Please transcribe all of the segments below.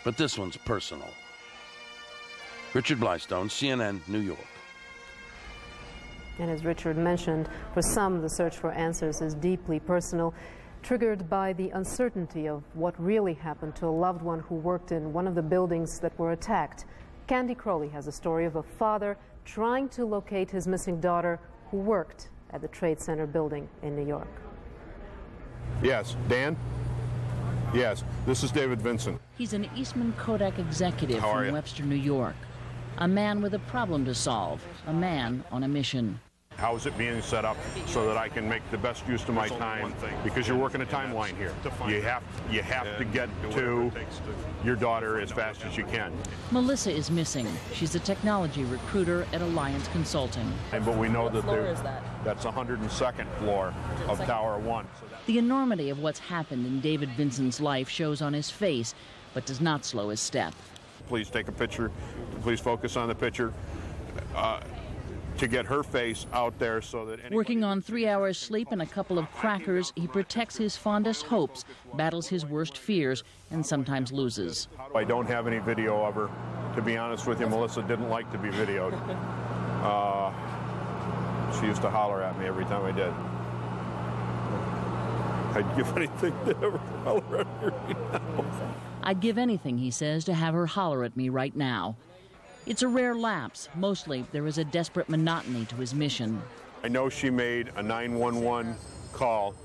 But this one's personal. Richard Blystone, CNN, New York. And as Richard mentioned, for some, the search for answers is deeply personal, triggered by the uncertainty of what really happened to a loved one who worked in one of the buildings that were attacked. Candy Crowley has a story of a father trying to locate his missing daughter who worked at the Trade Center building in New York. Yes, Dan? Yes, this is David Vincent. He's an Eastman Kodak executive from Webster, New York. A man with a problem to solve, a man on a mission. How is it being set up so that I can make the best use of my time? Because you're working a timeline here. You have to get to your daughter as fast as you can. Melissa is missing. She's a technology recruiter at Alliance Consulting. But we know that that's 102nd floor of Tower 1. The enormity of what's happened in David Vincent's life shows on his face, but does not slow his step. Please take a picture. Please focus on the picture. To get her face out there so that working on 3 hours sleep and a couple of crackers, he protects his fondest hopes, battles his worst fears, and sometimes loses. I don't have any video of her. To be honest with you, Melissa didn't like to be videoed. She used to holler at me every time I did. I'd give anything to have her holler at me right now. I'd give anything, he says, to have her holler at me right now. It's a rare lapse. Mostly, there is a desperate monotony to his mission. I know she made a 911 call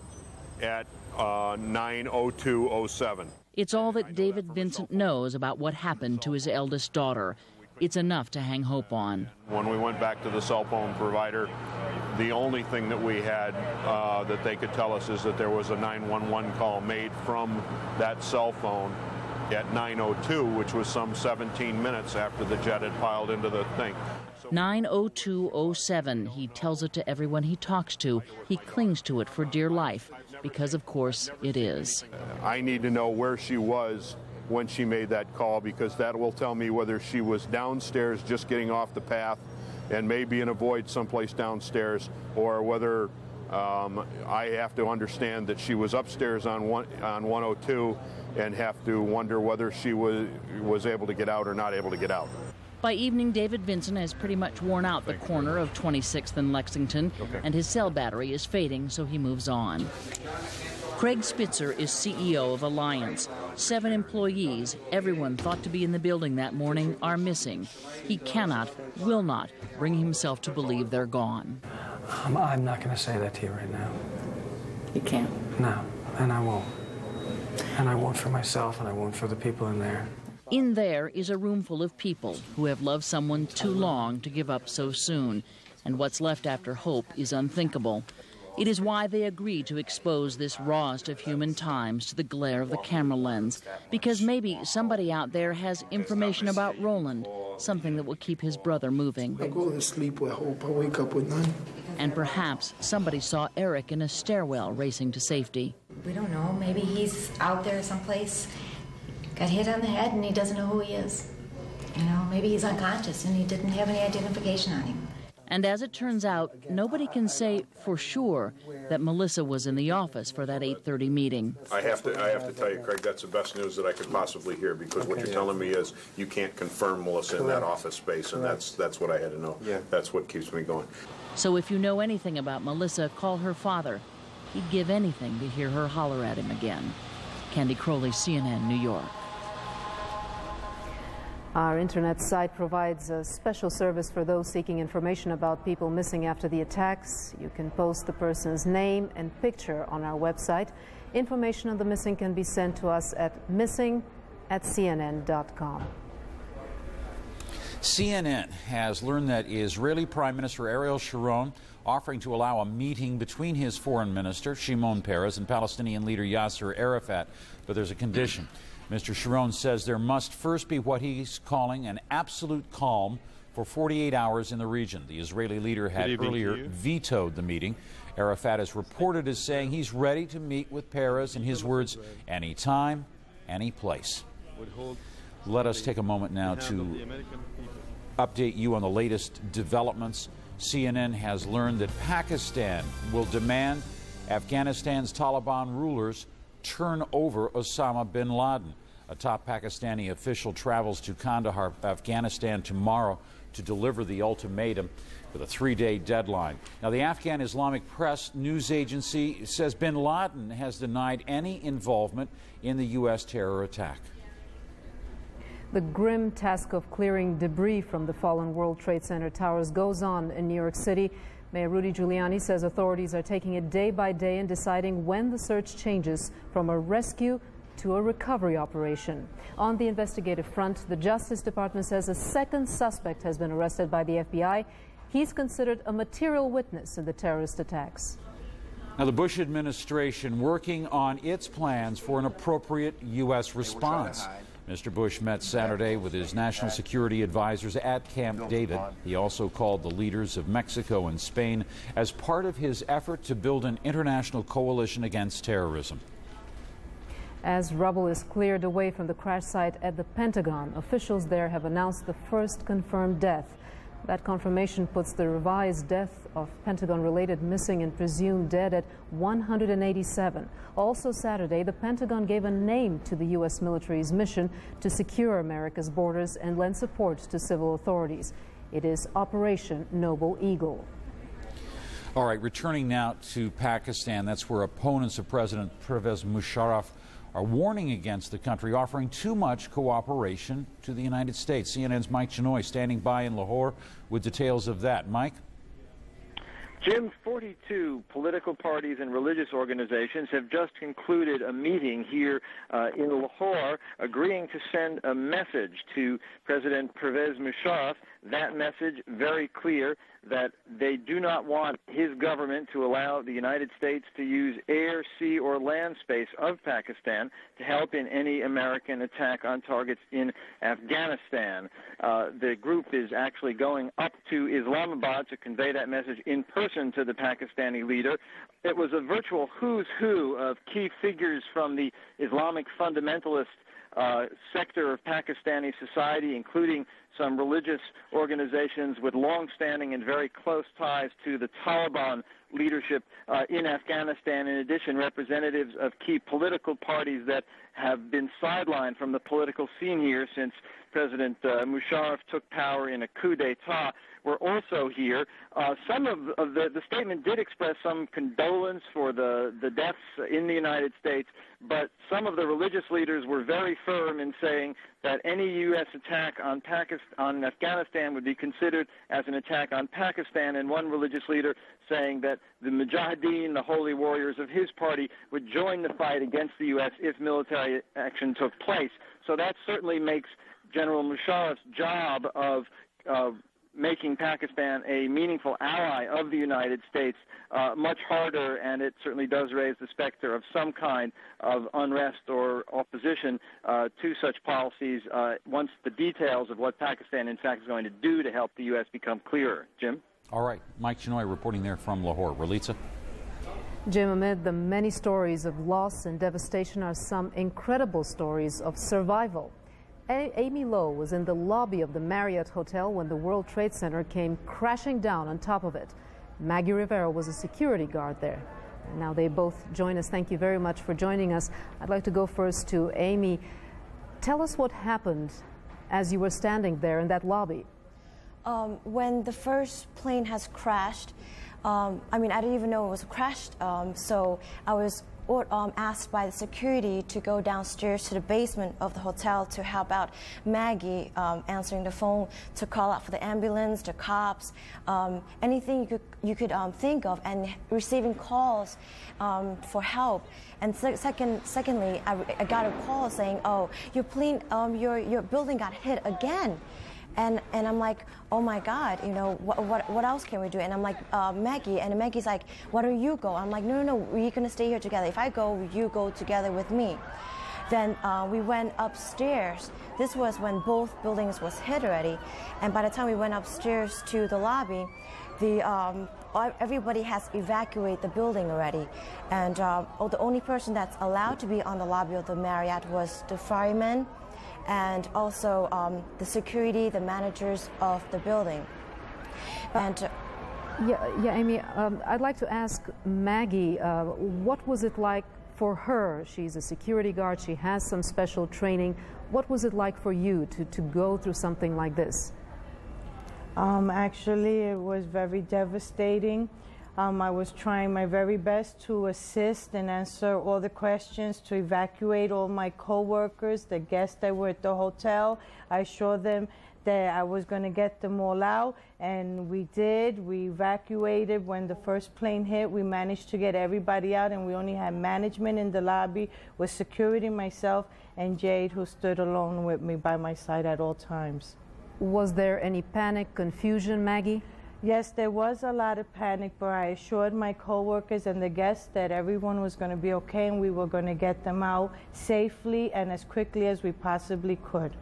at 9:02:07. It's all that David Vincent knows about what happened to his eldest daughter. It's enough to hang hope on. When we went back to the cell phone provider, the only thing that we had that they could tell us is that there was a 911 call made from that cell phone at 9:02, which was some 17 minutes after the jet had piled into the thing. 9:02:07. He tells it to everyone he talks to. He clings to it for dear life, because of course it is. I need to know where she was when she made that call, because that will tell me whether she was downstairs just getting off the path and maybe in a void someplace downstairs, or whether I have to understand that she was upstairs on 102 and have to wonder whether she was able to get out or not able to get out. By evening, David Vincent has pretty much worn out the corner of 26th and Lexington, and his cell battery is fading, so he moves on. Craig Spitzer is CEO of Alliance. 7 employees, everyone thought to be in the building that morning, are missing. He cannot, will not, bring himself to believe they're gone. I'm not going to say that to you right now. You can't? No, and I won't. And I won't for myself, and I won't for the people in there. In there is a room full of people who have loved someone too long to give up so soon, and what's left after hope is unthinkable. It is why they agreed to expose this rawest of human times to the glare of the camera lens, because maybe somebody out there has information about Roland, something that will keep his brother moving. I go to sleep with hope, I wake up with none. And perhaps somebody saw Eric in a stairwell racing to safety. We don't know. Maybe he's out there someplace, got hit on the head, and he doesn't know who he is. You know, maybe he's unconscious and he didn't have any identification on him. And as it turns out, nobody can say for sure that Melissa was in the office for that 8:30 meeting. I have to tell you, Craig, that's the best news that I could possibly hear, because what you're telling me is you can't confirm Melissa in that office space, and that's what I had to know. Yeah. That's what keeps me going. So if you know anything about Melissa, call her father. He'd give anything to hear her holler at him again. Candy Crowley, CNN, New York. Our internet site provides a special service for those seeking information about people missing after the attacks. You can post the person's name and picture on our website. Information on the missing can be sent to us at missing@cnn.com. CNN has learned that Israeli Prime Minister Ariel Sharon offering to allow a meeting between his foreign minister, Shimon Peres, and Palestinian leader Yasser Arafat, but there's a condition. Mr. Sharon says there must first be what he's calling an absolute calm for 48 hours in the region. The Israeli leader had earlier vetoed the meeting. Arafat is reported as saying he's ready to meet with Peres, in his words, anytime, any place. Let us take a moment now to update you on the latest developments. CNN has learned that Pakistan will demand Afghanistan's Taliban rulers turn over Osama bin Laden. A top Pakistani official travels to Kandahar, Afghanistan tomorrow to deliver the ultimatum with a 3-day deadline. Now, the Afghan Islamic Press news agency says bin Laden has denied any involvement in the U.S. terror attack. The grim task of clearing debris from the fallen World Trade Center towers goes on in New York City. Mayor Rudy Giuliani says authorities are taking it day by day and deciding when the search changes from a rescue to a recovery operation. On the investigative front, the Justice Department says a second suspect has been arrested by the FBI. He's considered a material witness in the terrorist attacks. Now, the Bush administration working on its plans for an appropriate U.S. response. Mr. Bush met Saturday with his national security advisors at Camp David. He also called the leaders of Mexico and Spain as part of his effort to build an international coalition against terrorism. As rubble is cleared away from the crash site at the Pentagon, officials there have announced the first confirmed death. That confirmation puts the revised death of Pentagon-related missing and presumed dead at 187. Also Saturday, the Pentagon gave a name to the U.S. military's mission to secure America's borders and lend support to civil authorities. It is Operation Noble Eagle. All right, returning now to Pakistan, that's where opponents of President Pervez Musharraf are warning against the country offering too much cooperation to the United States. CNN's Mike Chenoy standing by in Lahore with details of that. Mike? Jim, 42 political parties and religious organizations have just concluded a meeting here in Lahore agreeing to send a message to President Pervez Musharraf. That message very clear that they do not want his government to allow the United States to use air, sea, or land space of Pakistan to help in any American attack on targets in Afghanistan. The group is actually going up to Islamabad to convey that message in person to the Pakistani leader. It was a virtual who's who of key figures from the Islamic fundamentalist sector of Pakistani society, including some religious organizations with long-standing and very close ties to the Taliban leadership in Afghanistan. In addition, representatives of key political parties that have been sidelined from the political scene here since President Musharraf took power in a coup d'etat were also here. Some of the statement did express some condolence for the deaths in the United States, but some of the religious leaders were very firm in saying that any U.S. attack on Afghanistan would be considered as an attack on Pakistan, and one religious leader saying that the Mujahideen, the holy warriors of his party, would join the fight against the U.S. if military action took place. So that certainly makes General Musharraf's job of making Pakistan a meaningful ally of the United States much harder, and it certainly does raise the specter of some kind of unrest or opposition to such policies once the details of what Pakistan in fact is going to do to help the U.S. become clearer. Jim? All right. Mike Chenoy reporting there from Lahore. Ralitza? Jim, amid the many stories of loss and devastation are some incredible stories of survival. Amy Lowe was in the lobby of the Marriott Hotel when the World Trade Center came crashing down on top of it. Maggie Rivera was a security guard there. And now they both join us. Thank you very much for joining us. I'd like to go first to Amy. Tell us what happened as you were standing there in that lobby. When the first plane has crashed, I didn't even know it was crashed, so I was asked by the security to go downstairs to the basement of the hotel to help out Maggie answering the phone, to call out for the ambulance, the cops, anything you could think of, and receiving calls for help. And secondly, I got a call saying, "Oh, your plane, your building got hit again." And I'm like, oh my God, you know, what else can we do? And I'm like, Maggie, and Maggie's like, why don't you go? I'm like, no, we're gonna stay here together. If I go, you go together with me. Then we went upstairs. This was when both buildings was hit already. And by the time we went upstairs to the lobby, everybody has evacuated the building already. And the only person that's allowed to be on the lobby of the Marriott was the firemen, and also the security, the managers of the building. And yeah, Amy, I'd like to ask Maggie, what was it like For her, she's a security guard, she has some special training. What was it like for you to go through something like this? Actually, it was very devastating. I was trying my very best to assist and answer all the questions, to evacuate all my co-workers, the guests that were at the hotel. I assured them that I was going to get them all out, and we did. We evacuated. When the first plane hit, we managed to get everybody out, and we only had management in the lobby with security, myself, and Jade, who stood alone with me by my side at all times. Was there any panic, confusion, Maggie? Yes, there was a lot of panic, but I assured my co-workers and the guests that everyone was going to be okay and we were going to get them out safely and as quickly as we possibly could.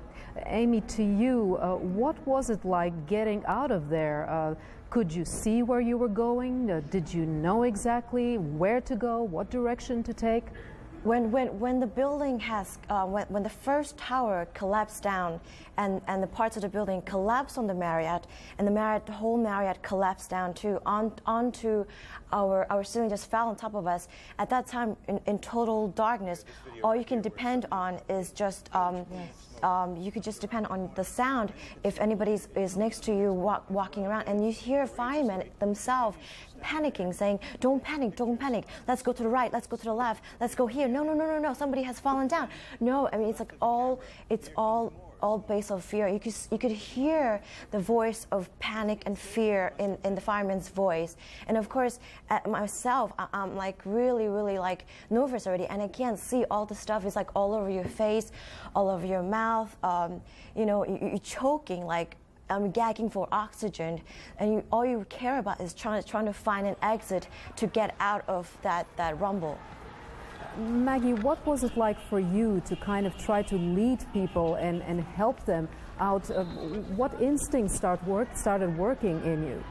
Amy, to you, what was it like getting out of there? Could you see where you were going? Did you know exactly where to go, what direction to take? When the building has, when the first tower collapsed down and the parts of the building collapsed on the Marriott, and the whole Marriott collapsed down too, onto our ceiling just fell on top of us. At that time, in total darkness, all you can depend on is just, you could just depend on the sound if anybody is next to you walking around, and you hear firemen themselves panicking, saying, don't panic, let's go to the right, let's go to the left, let's go here, no, somebody has fallen down. No, I mean, it's like it's all based on fear. You could hear the voice of panic and fear in the fireman's voice. And of course, myself, I'm like really like nervous already, and I can't see all the stuff. It's like all over your face, all over your mouth. You know, you're choking, like gagging for oxygen, and all you care about is trying to find an exit to get out of that rumble. Maggie, what was it like for you to kind of try to lead people and help them out? What instincts started working in you?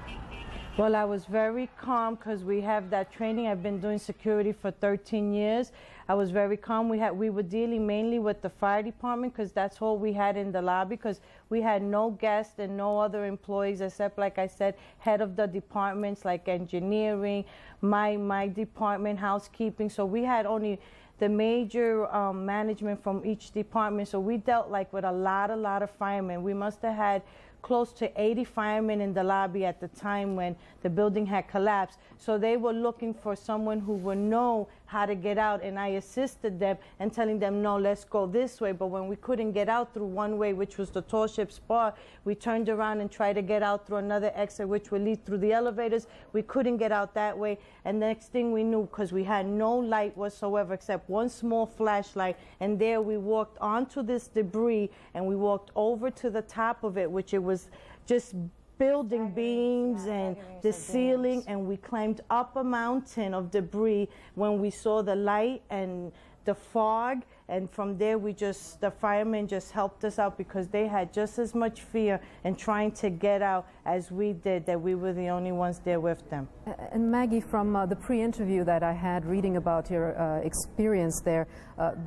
Well, I was very calm because we have that training. I've been doing security for 13 years. I was very calm. We were dealing mainly with the fire department because that's all we had in the lobby, because we had no guests and no other employees except, like I said, head of the departments like engineering, my department, housekeeping. So we had only the major management from each department. So we dealt like with a lot of firemen. We must have had close to 80 firemen in the lobby at the time when the building had collapsed. So they were looking for someone who would know how to get out, and I assisted them and telling them, no, let's go this way. But when we couldn't get out through one way, which was the tall ship spar, we turned around and tried to get out through another exit, which would lead through the elevators. We couldn't get out that way. And the next thing we knew, because we had no light whatsoever except one small flashlight, and there we walked onto this debris and we walked over to the top of it, which it was just building beams and the ceiling, and we climbed up a mountain of debris when we saw the light and the fog, and from there the firemen just helped us out because they had just as much fear in trying to get out as we did, that we were the only ones there with them. And Maggie, from the pre-interview that I had reading about your experience there,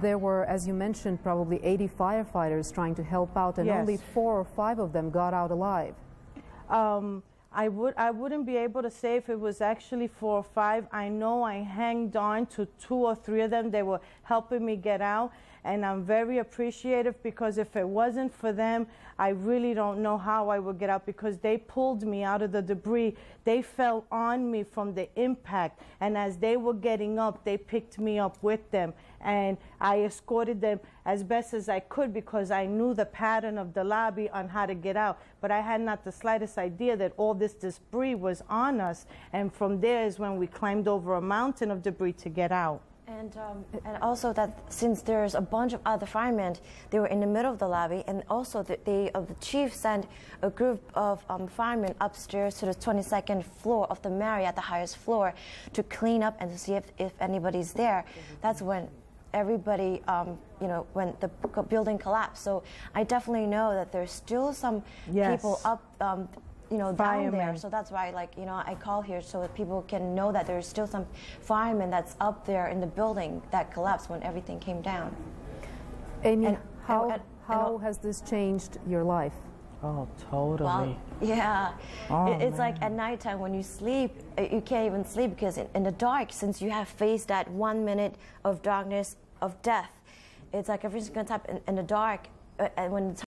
there were, as you mentioned, probably 80 firefighters trying to help out, and only 4 or 5 of them got out alive. I wouldn't be able to say if it was actually 4 or 5. I know I hanged on to 2 or 3 of them. They were helping me get out, and I'm very appreciative because if it wasn't for them, I really don't know how I would get out, because they pulled me out of the debris. They fell on me from the impact, and as they were getting up, they picked me up with them, and I escorted them as best as I could because I knew the pattern of the lobby on how to get out, but I had not the slightest idea that all this debris was on us, and from there is when we climbed over a mountain of debris to get out. And also that since there's a bunch of other firemen, they were in the middle of the lobby, and also the chief sent a group of firemen upstairs to the 22nd floor of the Marriott, the highest floor, to clean up and to see if anybody's there. That's when everybody, you know, when the building collapsed. So I definitely know that there's still some people up, you know, down there. So that's why, like, you know, I call here so that people can know that there's still some firemen that's up there in the building that collapsed when everything came down. Amy, how has this changed your life? Oh, totally. Well, yeah. Oh, it's like man. at nighttime when you sleep, you can't even sleep because in the dark, since you have faced that 1 minute of darkness, of death, it's like everything's going to happen in the dark. And when